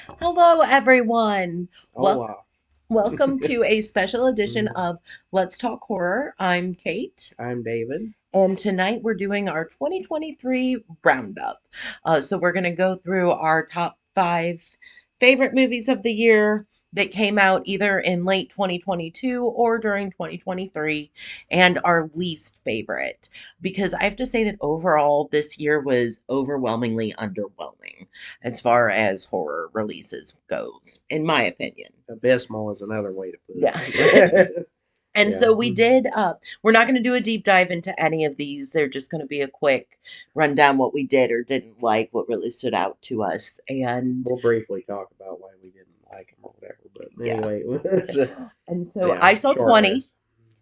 Hello, everyone. Oh Wel- wow. Welcome to a special edition Mhm. of Let's Talk Horror. I'm Kate, I'm David. and tonight we're doing our 2023 roundup. So we're going to go through our top five favorite movies of the year that came out either in late 2022 or during 2023, and our least favorite. Because I have to say that overall, this year was overwhelmingly underwhelming as far as horror releases goes, in my opinion. Abysmal is another way to put Yeah. it. And Yeah. so we did, we're not going to do a deep dive into any of these. They're just going to be a quick rundown what we did or didn't like, what really stood out to us. And We'll briefly talk about why we didn't like him or whatever. But yeah. anyway, it's And so yeah, I saw short 20 list.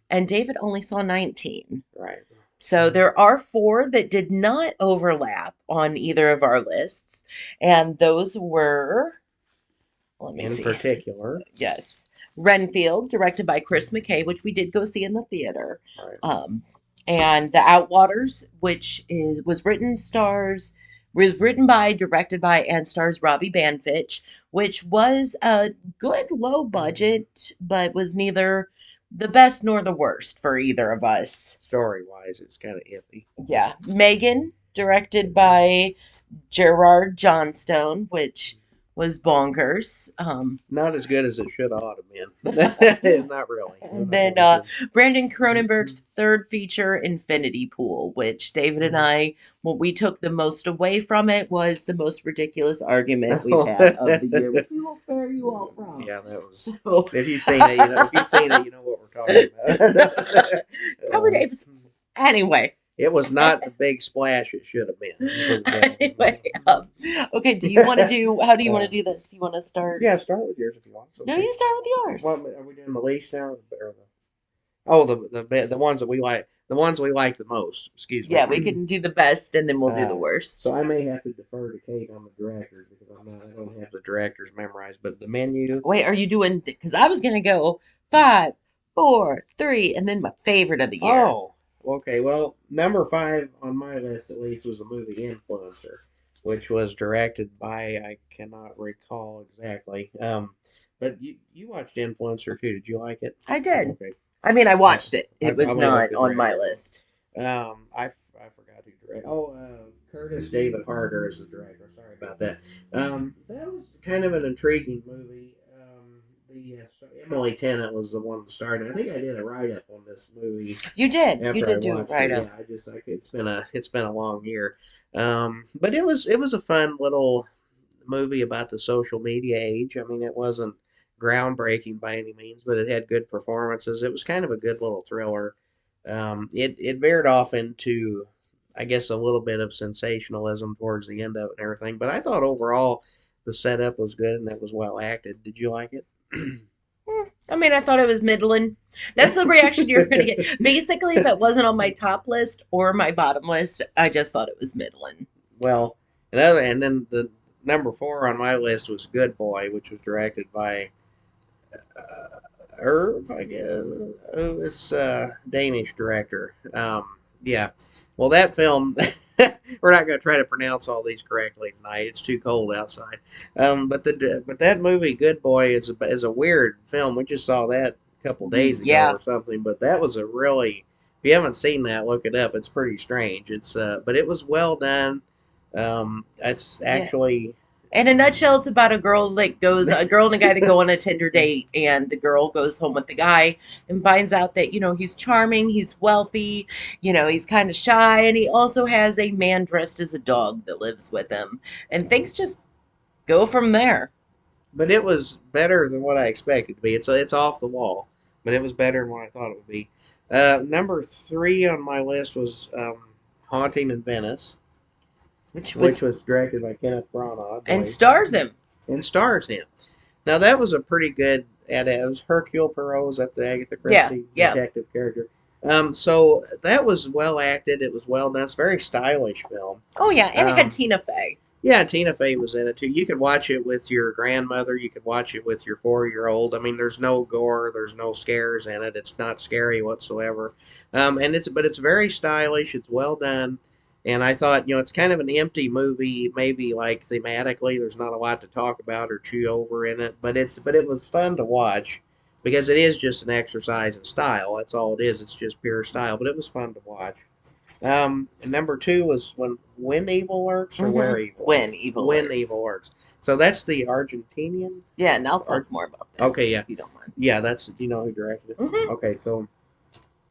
and David only saw 19. Right. So there are four that did not overlap on either of our lists. And those were, let me In see. particular. Yes. Renfield, directed by Chris McKay, which we did go see in the theater. Right. Um, and The Outwaters, which is was written by, directed by, and stars Robbie Banfitch, which was a good low budget, but was neither the best nor the worst for either of us. Story wise, it's kind of iffy. Yeah. Megan, directed by Gerard Johnstone, which was bonkers. Not as good as it should ought to been. Not really. And then Brandon Cronenberg's third feature, Infinity Pool, which David and I, what we took the most away from it was the most ridiculous argument we've had of the year, which we will spare you all from. Yeah, that was. So, If you've seen it, you know. If you've seen it, you know what we're talking about. probably David's. Anyway, It was not the big splash it should have been. anyway, okay. How do you want to Uh, do this? You want to start? yeah, start with yours if you want. It's No, okay. you start with yours. What are we doing? The least now, or the oh the ones that we like, the ones we like the most. Excuse Yeah, me. we can do the best and then we'll do the So worst. I may have to defer to Kate on the directors because I don't have the directors memorized, but the menu. Wait, are you doing? Because I was gonna go five, four, three, and then my favorite of the year. Oh, okay. Well, number five on my list at least was the movie Influencer, which was directed by I cannot recall exactly. But you watched Influencer too. Did you like it? I did. Okay. I mean, I I watched it. I It was probably looked not the on my director. list. I forgot who directed. Oh, Curtis David Harder is the director. Sorry about that. That was kind of an intriguing movie. Emily Tennant was the one that started. I think I did a write up on this movie You did. You after I did do it watched right it. up. Yeah, I just like it's been a long year. But it was a fun little movie about the social media age. I mean, it wasn't groundbreaking by any means, but it had good performances. It was kind of a good little thriller. It veered off into, I guess, a little bit of sensationalism towards the end of it and everything. But I thought overall the setup was good and it was well acted. Did you like it? I mean, I thought it was middling. That's the reaction you're going to get. Basically, if it wasn't on my top list or my bottom list, I just thought it was middling. Well, and then the number four on my list was Good Boy, which was directed by Irv, I guess. Oh, it's Danish director. Yeah. Well, that film, we're not going to try to pronounce all these correctly tonight. It's too cold outside. But that movie, Good Boy, is a weird film. We just saw that a couple days ago Yeah. or something. But that was a really, if you haven't seen that, look it up. It's pretty strange. But it was well done. It's Yeah. actually In a nutshell, it's about a girl and a guy that go on a Tinder date, and the girl goes home with the guy and finds out that, he's charming, he's wealthy, he's kind of shy, and he also has a man dressed as a dog that lives with him. And things just go from there. but it was better than what I expected to be. It's off the wall, but it was better than what I thought it would be. Number three on my list was Haunting in Venice, Which which was was directed by Kenneth Branagh, I and believe, stars him. and stars him. Now that was a pretty good edit. It was Hercule Poirot, is that the Agatha Yeah, Christie yeah. detective character? So that was well acted. It was well done. It's a very stylish film. Oh yeah, and it had Um, Tina Fey. Yeah, Tina Fey was in it too. You could watch it with your grandmother. You could watch it with your 4-year-old. I mean, there's no gore. There's no scares in it. It's not scary whatsoever. And it's very stylish. It's well done. And I thought, it's kind of an empty movie, maybe like thematically. There's not a lot to talk about or chew over in it, but it was fun to watch because it is just an exercise in style. That's all it is. It's just pure style, but it was fun to watch. And number two was when evil lurks or where evil When lurks. Evil When Lurks. evil lurks. So that's the Argentinian. Yeah, and I'll Ar- talk more about that okay, yeah, if you don't mind. yeah. That's, do you know who directed it? Hmm. Okay, so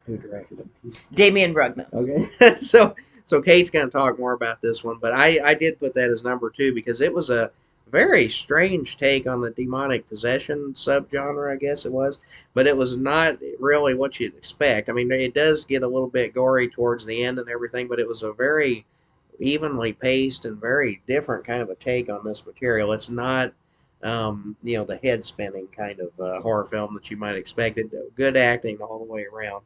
who directed it? Damien Brugman. Okay, so Kate's going to talk more about this one, but I did put that as number two because it was a very strange take on the demonic possession subgenre, I guess it was, but it was not really what you'd expect. I mean, it does get a little bit gory towards the end and everything, but it was a very evenly paced and very different kind of a take on this material. It's not, the head spinning kind of horror film that you might expect. It, good acting all the way around.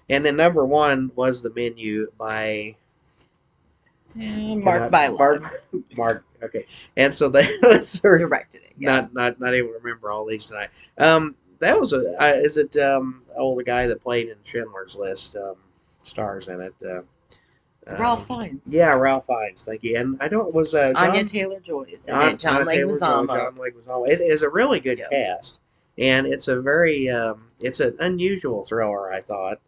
And then number one was The Menu by Mark Mylod Mark. Okay, and so that was sort of directed it. Yeah. not able to remember all these tonight. That was a is it the guy that played in Schindler's List stars in it. Ralph Fiennes. Yeah, Ralph Fiennes. Thank you. And I don't was Anya Taylor-Joy is in it. John Leguizamo. John Leguizamo. It is a really good cast, and it's a very it's an unusual thriller, I thought,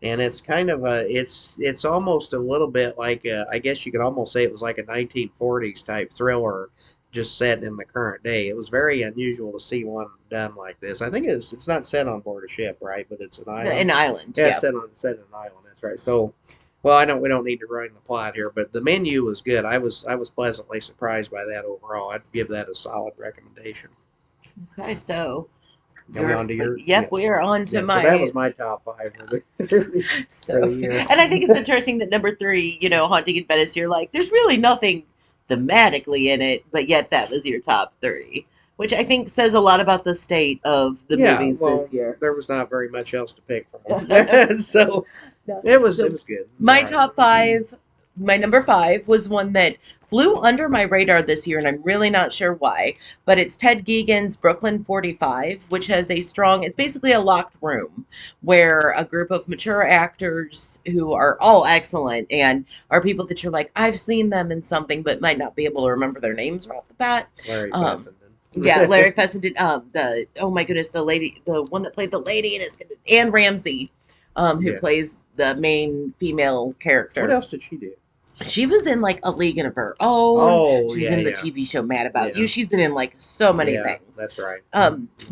and it's kind of it's almost a little bit like I guess you could almost say it was like a 1940s type thriller, just set in the current day. It was very unusual to see one done like this. I think it's not set on board a ship, right? But it's an island. An island. Yeah, Yeah. set on an island. That's right. So. Well, we don't need to run the plot here, but The Menu was good. I was pleasantly surprised by that overall. I'd give that a solid recommendation. Okay, so Going on to your yep, we are on to my. So that was my top five. So, and I think it's interesting that number three, Haunting in Venice, you're like, there's really nothing thematically in it, but yet that was your top three, which I think says a lot about the state of the movies this year. There was not very much else to pick from, so. No. It was good. My top five, my number five was one that flew under my radar this year, and I'm really not sure why, but it's Ted Geoghegan's Brooklyn 45, which has it's basically a locked room where a group of mature actors who are all excellent and are people that you're like, I've seen them in something, but might not be able to remember their names right off the bat. Larry Fessenden. Yeah, Larry Fessenden. Oh my goodness, the one that played the lady, and it's Anne Ramsey. Who plays the main female character. What else did she do? She was in like A League of Her Own. She's in the TV show Mad About You. She's been in like so many things. That's right.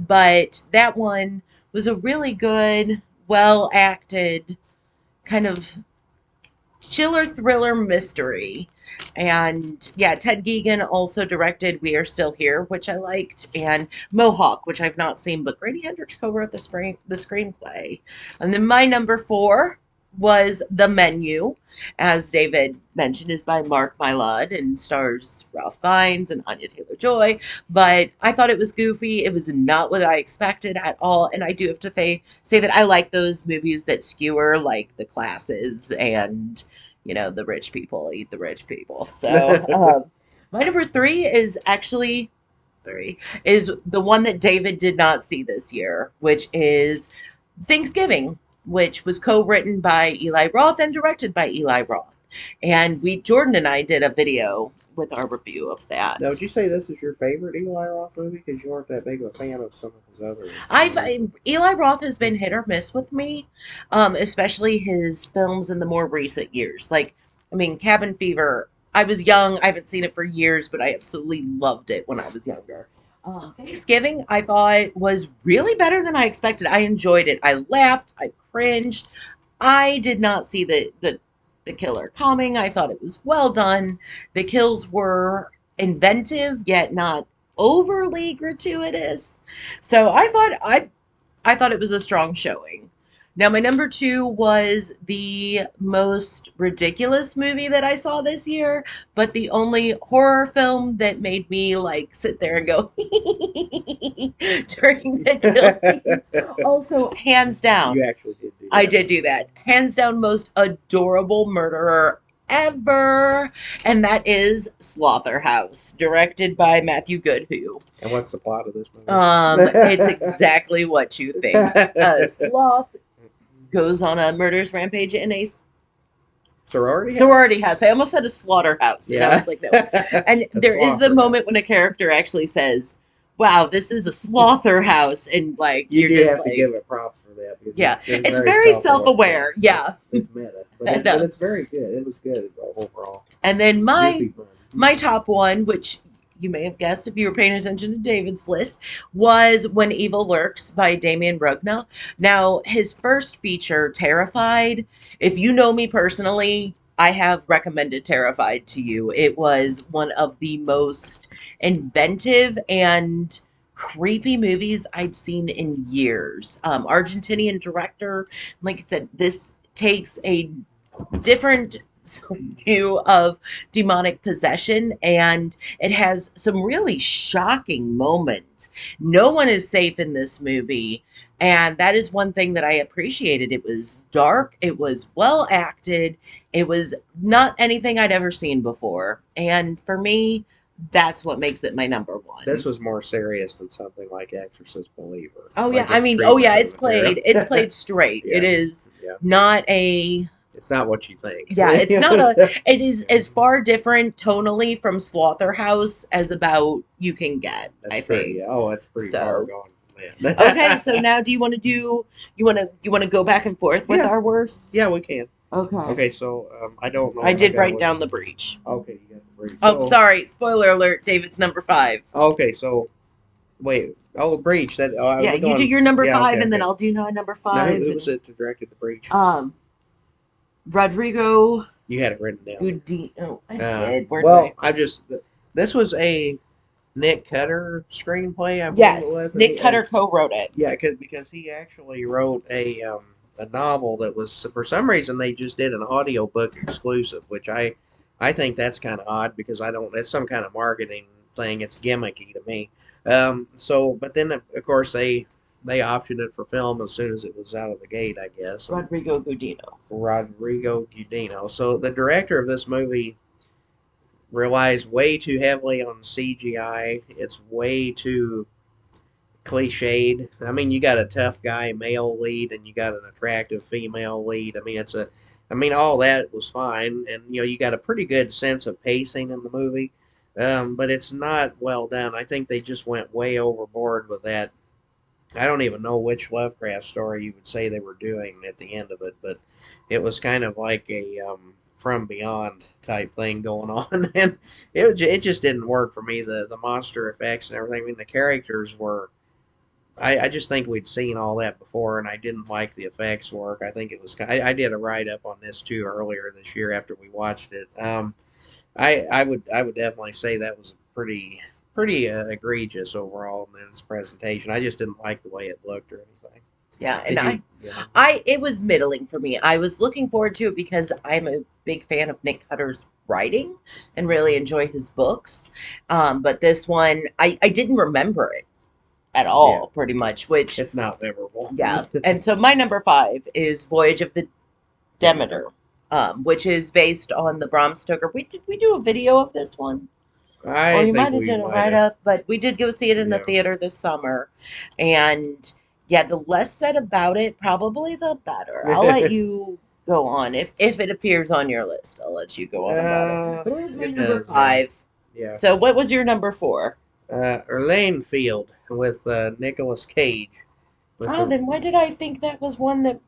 But that one was a really good, well acted, kind of chiller thriller mystery. And yeah, Ted Geoghegan also directed We Are Still Here, which I liked, and Mohawk, which I've not seen, but Grady Hendrix co-wrote the screenplay. And then my number four was The Menu, as David mentioned, is by Mark Mylod and stars Ralph Fiennes and Anya Taylor-Joy. But I thought it was goofy. It was not what I expected at all. And I do have to say that I like those movies that skewer like the classes and the rich people eat the rich people. So my number three is the one that David did not see this year, which is Thanksgiving, which was co-written by Eli Roth and directed by Eli Roth. And Jordan and I did a video with our review of that. Now, would you say this is your favorite Eli Roth movie? Because you weren't that big of a fan of some of his other. Eli Roth has been hit or miss with me, especially his films in the more recent years. Cabin Fever. I was young. I haven't seen it for years, but I absolutely loved it when I was younger. Thanksgiving, I thought, was really better than I expected. I enjoyed it. I laughed. I cringed. I did not see the killer coming. I thought it was well done. The kills were inventive, yet not overly gratuitous. So I thought it was a strong showing. Now, my number two was the most ridiculous movie that I saw this year, but the only horror film that made me sit there and go during the kill. Also, hands down. You actually did do that. I did do that. Hands down, most adorable murderer ever, and that is Slaughterhouse, directed by Matthew Goodhue. And what's the plot of this movie? It's exactly what you think. Sloth goes on a murderous rampage in a Sorority house. Sorority house. I almost said a slaughterhouse, and I Yeah. was like, no. And A there is the slaughterhouse. moment when a character actually says, "Wow, this is a slaughterhouse," and like You you're do just have to like, give it props for that because yeah, it's it's very very self-aware. Yeah, self-aware. Yeah, it's meta, I but know. it's very good. It was good overall. And then my Goofy fun. my top one, which you may have guessed if you were paying attention to David's list, was When Evil Lurks by Damien Rugna. Now, his first feature, Terrified, if you know me personally, I have recommended Terrified to you. It was one of the most inventive and creepy movies I'd seen in years. Argentinian director, like I said, this takes a different view of demonic possession, and it has some really shocking moments. No one is safe in this movie, and that is one thing that I appreciated. It was dark, it was well acted, it was not anything I'd ever seen before, and for me, that's what makes it my number This one. was more serious than something like Exorcist Believer. Oh yeah, Like I its mean, oh treatment yeah, of the material. it's played straight. It Yeah, is yeah. not a, It's not what you think. yeah, it's not a, it is as far different tonally from Slaughterhouse as about you can get, That's I true. Yeah. think. Oh, it's pretty far So, gone from okay, so that. now do you want to do, you want to go back and forth with Yeah. our worst? Yeah, we can. Okay. Okay, so I don't I know. I did gotta write look. down The Breach. Okay, you got the breach. Oh, So sorry. Spoiler alert. David's number 5. okay, so wait. Oh, breach. That Yeah, we're you do going. your number Yeah. 5 Okay. and then Okay. I'll do my number Now, 5 who was and it that directed the breach? um Rodrigo You had it written down. Gudi. Oh, I did. Where did Well, I? I just this was a Nick Cutter screenplay, I believe it Yes, was, Nick Cutter co-wrote it. yeah, because he actually wrote a novel that was for some reason they just did an audiobook exclusive, which I think that's kind of odd because I don't. It's some kind of marketing thing. It's gimmicky to me. But then of course they optioned it for film as soon as it was out of the gate, I guess. And Rodrigo Gudino. Rodrigo Gudino. So the director of this movie relies way too heavily on CGI. It's way too cliched. I mean, you got a tough guy male lead and you got an attractive female lead. I mean, all that was fine, and you got a pretty good sense of pacing in the movie, but it's not well done. I think they just went way overboard with that. I don't even know which Lovecraft story you would say they were doing at the end of it, but it was kind of like a From Beyond type thing going on, and it just didn't work for me. The monster effects and everything. I mean, the characters were. I just think we'd seen all that before, and I didn't like the effects work. I think it was. I did a write up on this too earlier this year after we watched it. I would definitely say that was pretty egregious overall in its presentation. I just didn't like the way it looked or anything. Yeah, and Did you? I, Yeah. I, it was middling for me. I was looking forward to it because I'm a big fan of Nick Cutter's writing and really enjoy his books. But this one, I didn't remember it at Yeah. all, pretty much. Which, It's not memorable. yeah. And so my number 5 is Voyage of the Demeter, which is based on the Bram Stoker. Did we do a video of this one? Or I you think might have we done a might write have. up, but we did go see it in the Yeah. theater this summer. And yeah, the less said about it, probably the better. I'll let you go on. If it appears on your list, I'll let you go on about it. But it was my It number does. Yeah. 5. Yeah. So what was your number 4? Elaine Field with Nicolas Cage. With Oh, the then why did I think that was one that,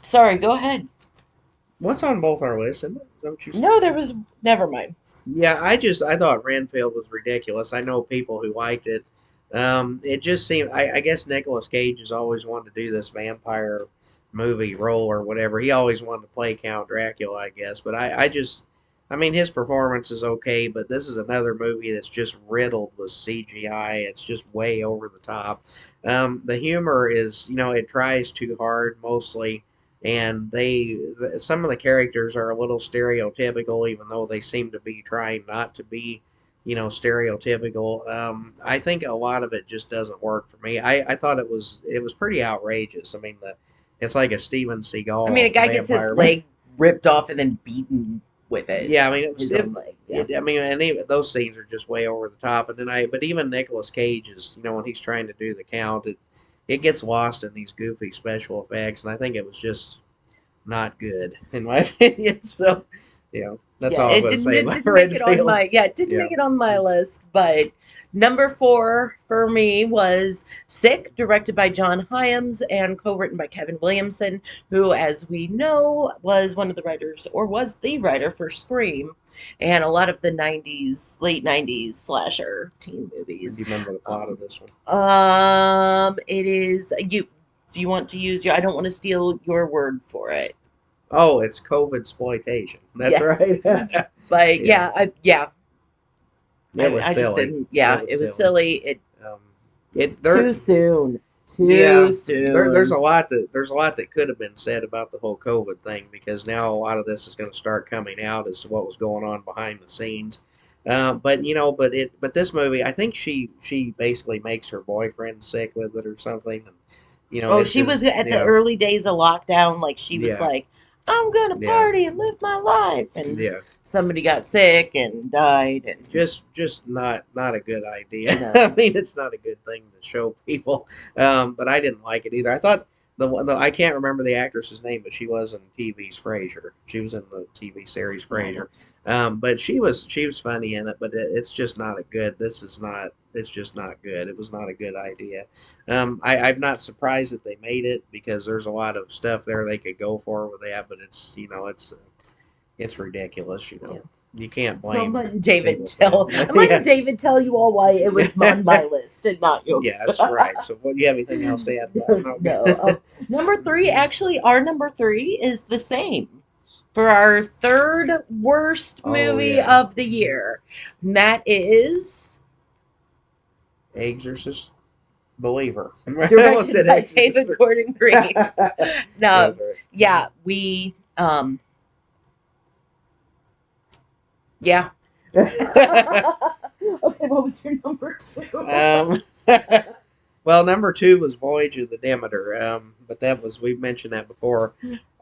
sorry, go ahead. what's on both our lists? Isn't it? Is that what you No, said? there was, never mind. Yeah, I thought Renfield was ridiculous. I know people who liked it. It just seemed. I guess Nicolas Cage has always wanted to do this vampire movie role or whatever. He always wanted to play Count Dracula, I guess. But I just, I mean, his performance is okay. But this is another movie that's just riddled with CGI. It's just way over the top. The humor is, it tries too hard mostly, and some of the characters are a little stereotypical, even though they seem to be trying not to be, stereotypical. I think a lot of it just doesn't work for me. I thought it was pretty outrageous. I mean, it's like a Steven I mean, a Seagal guy gets his vampire. leg ripped off and then beaten with it. Yeah, I mean, His own leg. Yeah. I mean, and even those scenes are just way over the top. And but even Nicolas Cage is, when he's trying to do the count, it gets lost in these goofy special effects, and I think it was just not good in my opinion. So, that's Yeah, all I'm it going to didn't say it about didn't make it on Renfield. my yeah, it didn't Yeah. make it on my list, but number 4 for me was Sick, directed by John Hyams and co-written by Kevin Williamson, who, as we know, was one of the writers or was the writer for Scream and a lot of the 90s, late 90s slasher teen Do movies. you remember the plot of Um, this one? it is you. Do you want to use your? I don't want to steal your word for it. Oh, it's COVID exploitation. That's Yes, right. but Yeah, yeah, it was I just silly. didn't. It Yeah, was it was silly. silly. It Um, it there. too soon. Yeah, Too there's soon. a lot that could have been said about the whole COVID thing because now a lot of this is going to start coming out as to what was going on behind the scenes. But this movie, I think she basically makes her boyfriend sick with it or something, and Oh, it she was just at the early days of lockdown. Like she was yeah, like, "I'm gonna yeah, party and live my life," and yeah. somebody got sick and died. And Just not a good idea. I no, mean, it's not a good thing to show people. But I didn't like it either. I thought I can't remember the actress's name, but she was in TV's Frasier. She was in the TV series no. Frasier. But she was funny in it. But it's just not a good. This is not. It's just not good. It was not a good idea. I'm not surprised that they made it because there's a lot of stuff there they could go for with that. But it's ridiculous. Yeah. You can't So I'm blame letting the David people for tell. that. I'm letting Yeah. David tell you all why it was on my list and not yours. Yeah, that's right. So, what do you have anything else to add about it? No. No. Number 3, actually, our number 3 is the same for our third worst Oh movie yeah, of the year. And that is Exorcist believer. I almost directed said by Exorcist. David Gordon Green. That's No, right. yeah, we, yeah. Okay, what was your number 2? um, well, number two was Voyage of the Demeter. But we mentioned that before.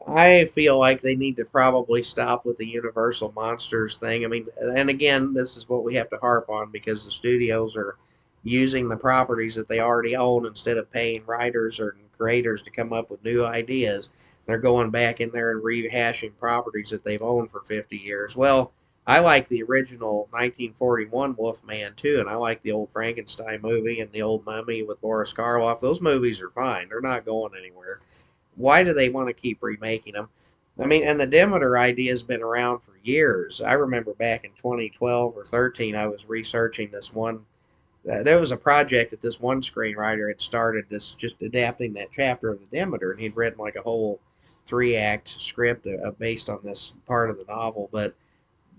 I feel like they need to probably stop with the Universal Monsters thing. I mean, and again, this is what we have to harp on because the studios are using the properties that they already own instead of paying writers or creators to come up with new ideas. They're going back in there and rehashing properties that they've owned for 50 years. Well, I like the original 1941 Wolfman too, and I like the old Frankenstein movie and the old Mummy with Boris Karloff. Those movies are fine; they're not going anywhere. Why do they want to keep remaking them? I mean, and the Demeter idea has been around for years. I remember back in 2012 or 13, I was researching this one. There was a project that this one screenwriter had started, this just adapting that chapter of the Demeter, and he'd written like a whole 3-act script based on this part of the novel. But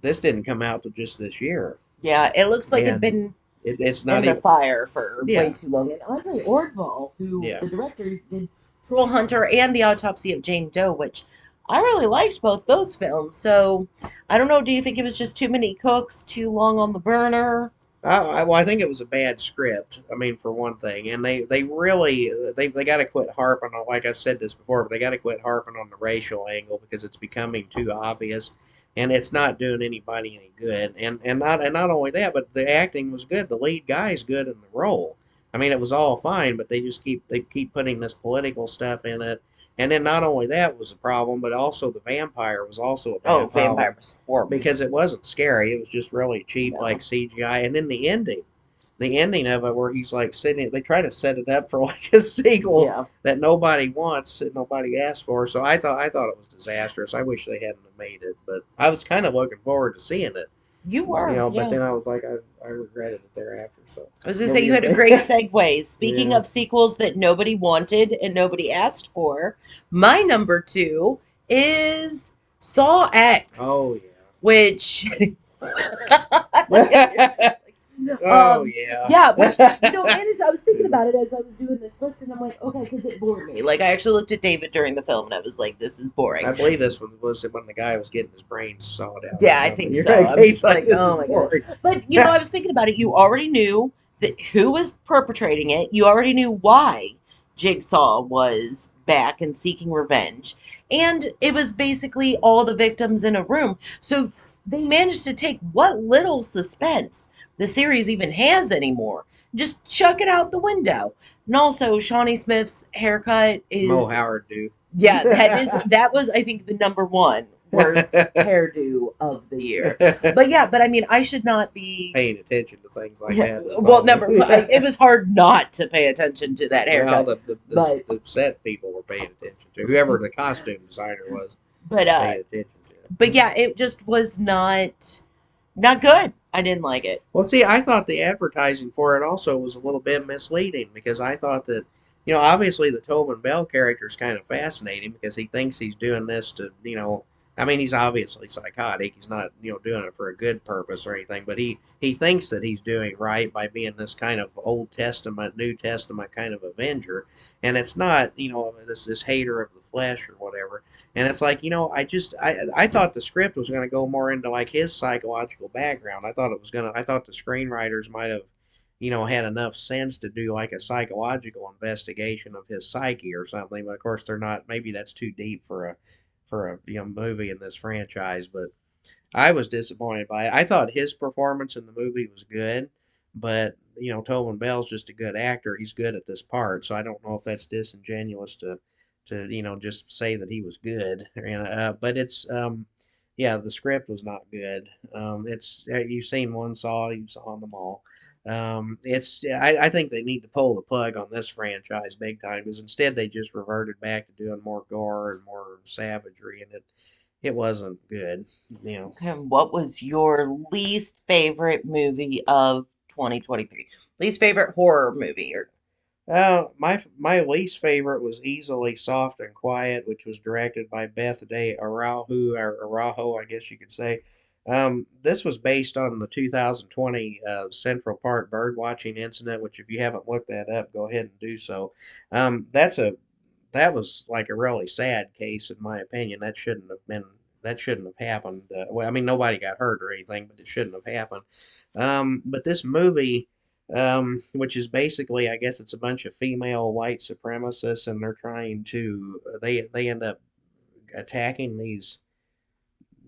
this didn't come out till just this year, Yeah, it looks like it'd and been it's in not the even. fire for way Yeah, too long. And Andre Ordval, who yeah. the director did Troll Hunter and The Autopsy of Jane Doe, which I really liked both those films. So I don't know. Do you think it was just too many cooks, too long on the burner? Well, I think it was a bad script. I mean, for one thing, and they really they got to quit harping on. Like I've said this before, but they got to quit harping on the racial angle because it's becoming too obvious, and it's not doing anybody any good. And not only that, but the acting was good. The lead guy is good in the role. I mean, it was all fine, but they keep putting this political stuff in it. And then not only that was a problem, but also the vampire was also a Oh, bad Vampire problem was horrible. because it wasn't scary. It was just really cheap, like No. CGI. And then the ending of it, where he's like sitting, they try to set it up for like a sequel Yeah. that nobody wants, that nobody asked for. So I thought it was disastrous. I wish they hadn't made it, but I was kind of looking forward to seeing it, You were, But yeah. then I was like, I regretted it thereafter. So I was gonna what say were you you had a gonna great say? segue. Speaking Yeah. of sequels that nobody wanted and nobody asked for, my number 2 is Saw Oh X, which look at your face. yeah. Oh yeah. Yeah, which managed. I was thinking about it as I was doing this list, and I'm like, okay, because it bored me. Like, I actually looked at David during the film, and I was like, this is boring. I believe this one was when the guy was getting his brains sawed out or Yeah, I something. think You're so. right. I was He's just like, like, this is oh my goodness. boring. But I was thinking about it. You already knew that who was perpetrating it. You already knew why Jigsaw was back and seeking revenge, and it was basically all the victims in a room. So they managed to take what little suspense the series even has anymore. Just chuck it out the window. And also, Shawnee Smith's haircut Mo is, Howard do. yeah, that was I think the number one worst hairdo of the year. But yeah, but I mean, I should not be. Paying attention to things like Yeah, that is the well, problem. number it was hard not to pay attention to that Well, haircut, but the set people were paying attention to whoever the costume designer but was paying attention to it. but yeah, it just was not good. I didn't like it. Well, see, I thought the advertising for it also was a little bit misleading because I thought that, obviously the Tobin Bell character is kind of fascinating because he thinks he's doing this to, I mean, he's obviously psychotic. He's not, doing it for a good purpose or anything, but he thinks that he's doing right by being this kind of Old Testament, New Testament kind of Avenger, and it's not, this hater of the flesh or whatever. And it's like, I thought the script was going to go more into like his psychological background. I thought the screenwriters might have, had enough sense to do like a psychological investigation of his psyche or something. But of course, they're not. Maybe that's too deep for a movie in this franchise. But I was disappointed by it. I thought his performance in the movie was good, but Tobin Bell's just a good actor. He's good at this part, so I don't know if that's disingenuous to just say that he was good. But it's yeah, the script was not good. It's you've seen one Saw, you've saw them all. I think they need to pull the plug on this franchise big time because instead they just reverted back to doing more gore and more savagery, and it wasn't good. You know, Okay, what was your least favorite movie of 2023? Least favorite horror movie or my least favorite was easily Soft and Quiet, which was directed by Beth Day Araujo, or Araujo, I guess you could say. This was based on the 2020 Central Park bird watching incident, which if you haven't looked that up, go ahead and do so. That's a that was like a really sad case in my opinion. That shouldn't have happened. Well, I mean nobody got hurt or anything, but it shouldn't have happened. But this movie which is basically, I guess it's a bunch of female white supremacists, and they're trying to they end up attacking these,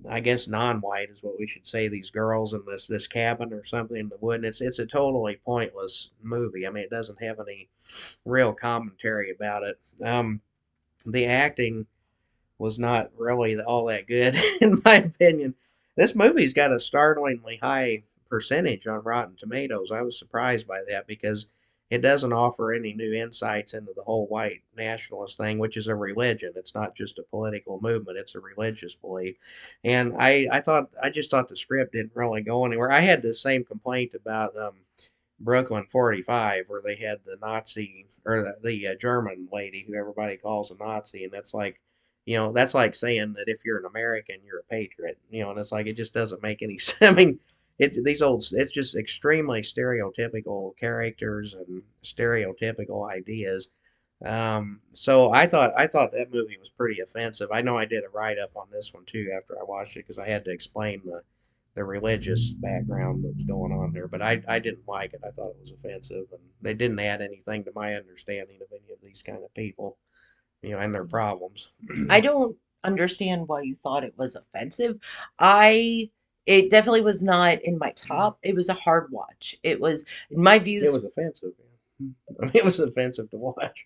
I guess non-white is what we should say, these girls in this cabin or something in the wood. And it's a totally pointless movie. I mean, it doesn't have any real commentary about it. The acting was not really all that good, in my opinion. This movie's got a startlingly high percentage on Rotten Tomatoes. I was surprised by that because it doesn't offer any new insights into the whole white nationalist thing, which is a religion. It's not just a political movement, it's a religious belief. And I just thought the script didn't really go anywhere. I had the same complaint about Brooklyn 45, where they had the Nazi or the German lady who everybody calls a Nazi, and that's like saying that if you're an American, you're a patriot, and it's like it just doesn't make any sense. I mean, it's just extremely stereotypical characters and stereotypical ideas. So I thought that movie was pretty offensive. I know I did a write up on this one too after I watched it because I had to explain the religious background that was going on there. But I didn't like it. I thought it was offensive, and they didn't add anything to my understanding of any of these kind of people, and their problems. I don't understand why you thought it was offensive. I it definitely was not in my top. It was a hard watch. It was in my It views. was offensive. Yeah. I mean, it was offensive to watch.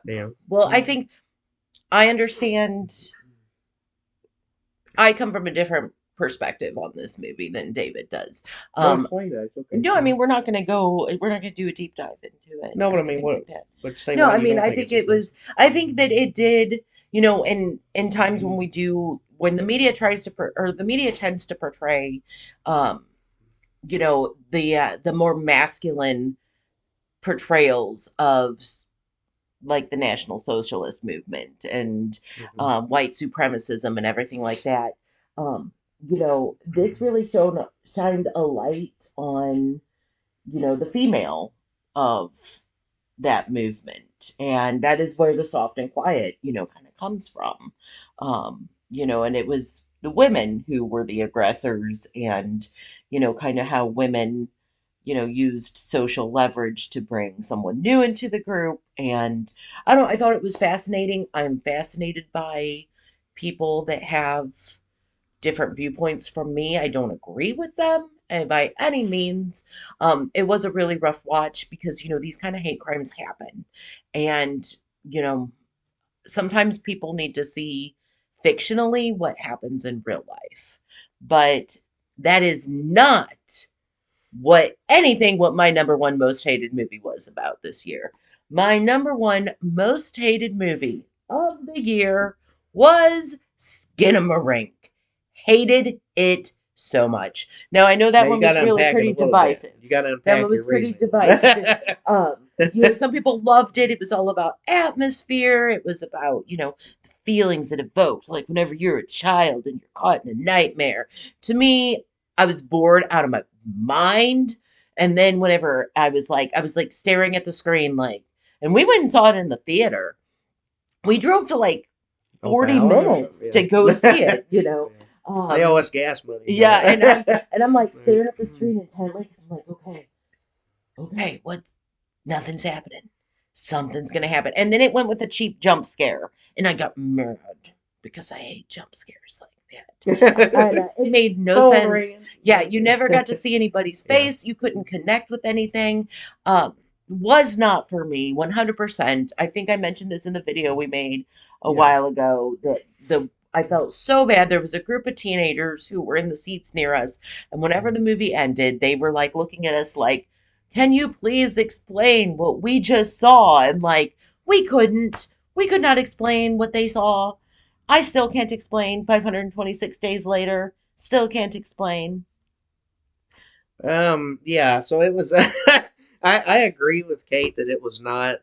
Yeah. Well, I think I understand. I come from a different perspective on this movie than David does. Well, Um, explain that. It's okay. no, I mean we're not going to do a deep dive into it No, or but I mean, anything what? like that. But say No, why I you mean don't I think think it's it was. offensive. I think that it did. In times when when the media tries to or the media tends to portray, um, the more masculine portrayals of like the National Socialist movement and Hmm. white supremacism and everything like that. This really shined a light on the female of that movement, and that is where the soft and quiet kind of comes from. And it was the women who were the aggressors, and kind of how women used social leverage to bring someone new into the group. And I don't know, I thought it was fascinating. I'm fascinated by people that have different viewpoints from me. I don't agree with them by any means. It was a really rough watch because, these kind of hate crimes happen. And, you know, sometimes people need to see fictionally what happens in real life. But that is not what my number one most hated movie was about this year. My number one most hated movie of the year was Skinamarink. Hated it so much. Now I know Now that you one got was to really unpack it a pretty little bit. divisive. You got to That one unpack was your pretty reasoning. divisive. Some people loved it. It was all about atmosphere. It was about, the feelings it evoked, like whenever you're a child and you're caught in a nightmare. To me, I was bored out of my mind. And then whenever I was like staring at the screen, like, and we went and saw it in the theater. We drove to like Almost an 40 hour or so. minutes to go see Yeah. it. Yeah. They owe Um, us gas money, you yeah, know. and I'm like Right. staring at the screen intently because I'm like, okay, what's nothing's happening. Something's gonna happen. And then it went with a cheap jump scare, and I got mad because I hate jump scares like that. And it made no Phone sense. ringing. Yeah, you never got to see anybody's Yeah. face. You couldn't connect with anything. Was not for me 100%. I think I mentioned this in the video we made a Yeah. while ago that the I felt so bad. There was a group of teenagers who were in the seats near us, and whenever the movie ended, they were like looking at us like, can you please explain what we just saw? And like, we could not explain what they saw. I still can't explain 526 days later. Still can't explain. Yeah, so it was I agree with Kate that it was not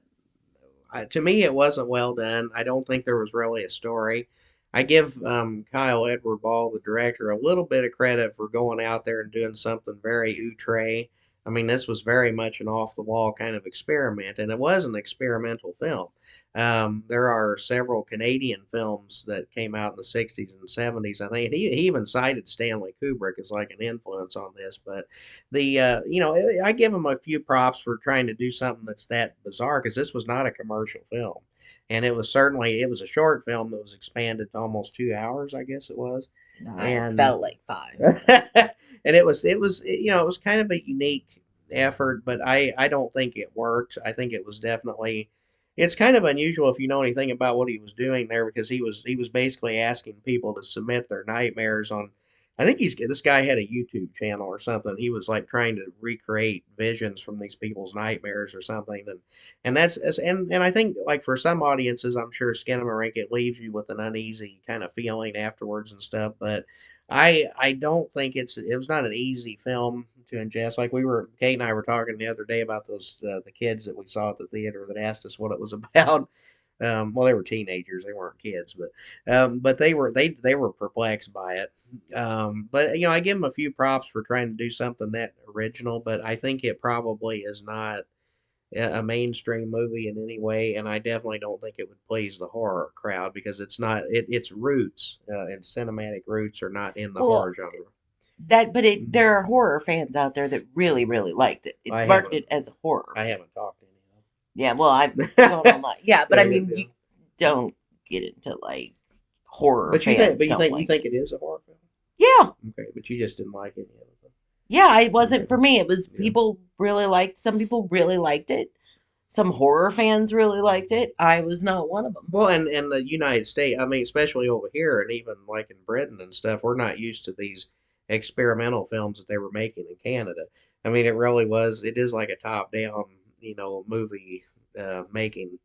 to me it wasn't well done. I don't think there was really a story. I give Kyle Edward Ball, the director, a little bit of credit for going out there and doing something very outre. I mean, this was very much an off the wall kind of experiment, and it was an experimental film. There are several Canadian films that came out in the 60s and 70s. I think he even cited Stanley Kubrick as like an influence on this. But I give him a few props for trying to do something that's that bizarre because this was not a commercial film. And it was a short film that was expanded to almost 2 hours, I guess it was. I And felt like five. and it was kind of a unique effort, but I don't think it worked. I think it was definitely it's kind of unusual if you know anything about what he was doing there because he was basically asking people to submit their nightmares on. I think this guy had a YouTube channel or something. He was like trying to recreate visions from these people's nightmares or something, and and I think like for some audiences, I'm sure Skinamarink it leaves you with an uneasy kind of feeling afterwards and stuff, but I don't think it was not an easy film to ingest. Like Kate and I were talking the other day about those the kids that we saw at the theater that asked us what it was about. Well, they were teenagers; they weren't kids, but they were perplexed by it. But I give them a few props for trying to do something that original. But I think it probably is not a mainstream movie in any way, and I definitely don't think it would please the horror crowd because it's not its roots and cinematic roots are not in the Well, horror genre. Mhm. there are horror fans out there that really, really liked it. I It's haven't marketed as a horror I film. haven't talked to Yeah, well, I'm going any of online. Yeah, but I them. mean, Yeah. you don't get into like horror But you think fans but don't you like think it. it is a horror film? Yeah, Okay, but you just didn't like any of it. yeah, it wasn't Okay. for me. It was Yeah. some people really liked it. Some horror fans really liked it. I was not one of them. Well, and the United States, I mean, especially over here, and even like in Britain and stuff, we're not used to these experimental films that they were making in Canada. I mean, it is like a top-down, movie making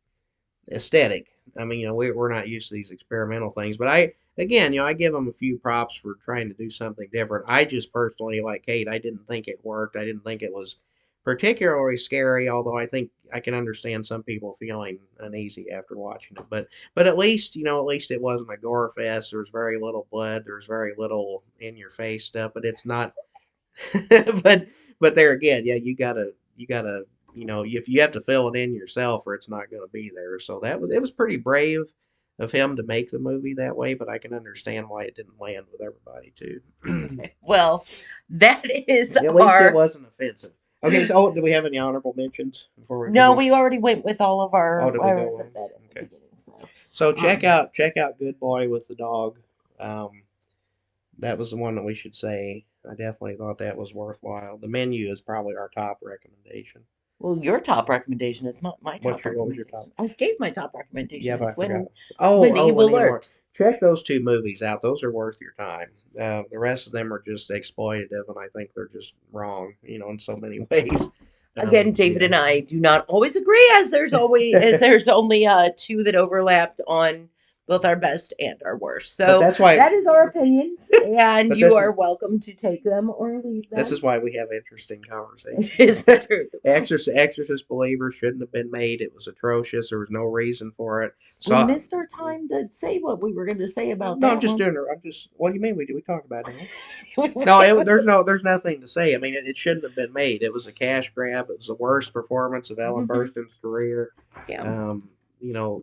aesthetic. I mean, we're not used to these experimental things, but again, I give them a few props for trying to do something different. I just personally, like Kate, I didn't think it worked. I didn't think it was particularly scary, although I think I can understand some people feeling uneasy after watching it. But at least it wasn't a gore fest. There's very little blood. There's very little in your face stuff, but it's not but there again, yeah, you gotta if you have to fill it in yourself or it's not gonna be there. So it was pretty brave of him to make the movie that way, but I can understand why it didn't land with everybody too. Well, that is At least it our. wasn't offensive. Okay, so do we have any honorable mentions before we No, move on? we already went with all of Oh, our. did I we already go said on? that in the Okay. beginning. So, So um, check out Good Boy with the Dog. Um, that was the one that we should say. I definitely thought that was worthwhile. The Menu is probably our top recommendation. Well, your top recommendation is not my top What was your top? recommendation. I gave my top recommendation. Yeah, but I It's forgot. when When evil Evil Lurks. lurks. Check those two movies out. Those are worth your time. The rest of them are just exploitative, and I think they're just wrong. In so many ways. Again, David Yeah. and I do not always agree, as there's only two that overlapped on both our best and our worst. But So that's why. that is our opinions, and But you are welcome to take them or leave this them. is why we have interesting conversations. Is the truth. Exorcist Believer shouldn't have been made. It was atrocious. There was no reason for it. We So missed our time to say what we were going to say about no, I'm that just one. doing. I'm just. What do you mean we talked about it? No, there's nothing to say. I mean, it shouldn't have been made. It was a cash grab. It was the worst performance of Ellen Mhm. Burstyn's career. Yeah.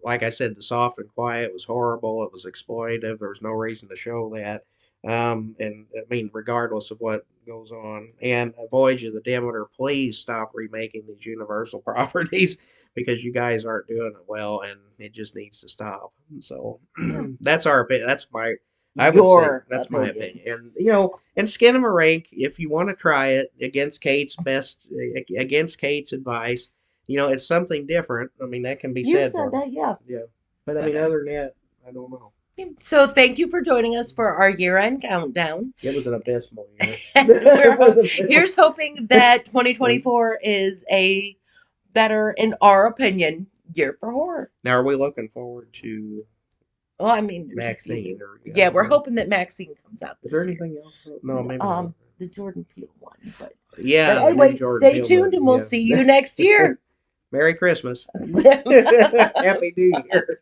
Like I said, the soft and quiet was horrible. It was exploitive. There was no reason to show that. And I mean, regardless of what goes on, and Voyage of the Demeter, please stop remaking these Universal properties because you guys aren't doing it well, and it just needs to stop. So that's our opinion. I would say Your that's my opinion. opinion. And Skinamarink, if you want to try it against Kate's advice, it's something different. I mean, that can be You said said for me. that, yeah. Yeah, but I But mean, other than that, I don't know. so thank you for joining us for our year-end countdown. It was an abysmal year. Here's hoping that 2024 is a better, in our opinion, year for horror. Now, are we looking forward to Well, I mean, there's a Maxine? few. Or Yeah, we're hoping that Maxine comes out is there this year. anything else? No, maybe not. The Jordan Peele one, but Yeah, the new anyway, Jordan stay Peele tuned movie. and we'll Yeah. see you next year. Merry Christmas. Happy New Year.